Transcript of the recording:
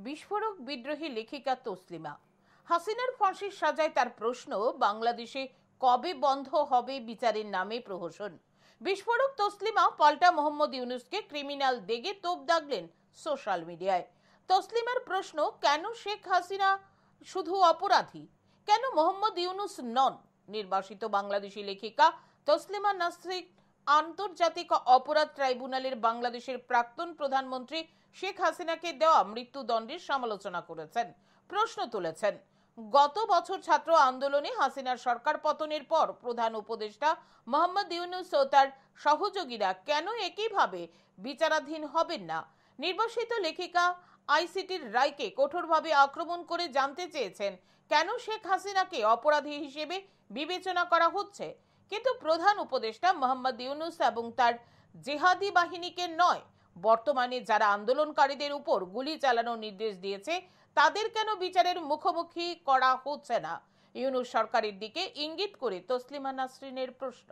বিস্ফোরক বিদ্রোহী লেখিকা তসলিমা হাসিনার ফাঁসির সাজায় তার প্রশ্ন, বাংলাদেশে কবে বন্ধ হবে বিচারের নামে প্রহসন। বিস্ফোরক তসলিমা পাল্টা মোহাম্মদ ইউনূসকে ক্রিমিনাল দেগে তোপ দাগলেন সোশ্যাল মিডিয়ায়। তসলিমার প্রশ্ন, কেন শেখ হাসিনা শুধু অপরাধী, কেন মোহাম্মদ ইউনূস নন? নির্বাসিত বাংলাদেশি লেখিকা তসলিমা নাসরিন আন্তর্জাতিক অপরাধ ট্রাইব্যুনালের বাংলাদেশের প্রাক্তন প্রধানমন্ত্রী শেখ হাসিনাকে দেওয়া মৃত্যুদণ্ডের সমালোচনা করেছেন, প্রশ্ন তুলেছেন। গত বছর ছাত্র আন্দোলনে হাসিনার সরকার পতনের পর প্রধান উপদেষ্টা মোহাম্মদ ইউনূস ও তার সহযোগীরা কেন একইভাবে বিচারাধীন হবেন না? নির্বাসিত লেখিকা আইসিটির রায়কে কঠোরভাবে আক্রমণ করে জানতে চেয়েছেন কেন শেখ হাসিনাকে অপরাধী হিসেবে বিবেচনা করা হচ্ছে, কিন্তু প্রধান উপদেষ্টা মোহাম্মদ ইউনূস এবং তার জেহাদি বাহিনীকে নয়। বর্তমানে যারা আন্দোলনকারীদের উপর গুলি চালানোর নির্দেশ দিয়েছে তাদের কেন বিচারের মুখোমুখি করা হচ্ছে না? ইউনূস সরকারের দিকে ইঙ্গিত করে তসলিমা নাসরিনের প্রশ্ন।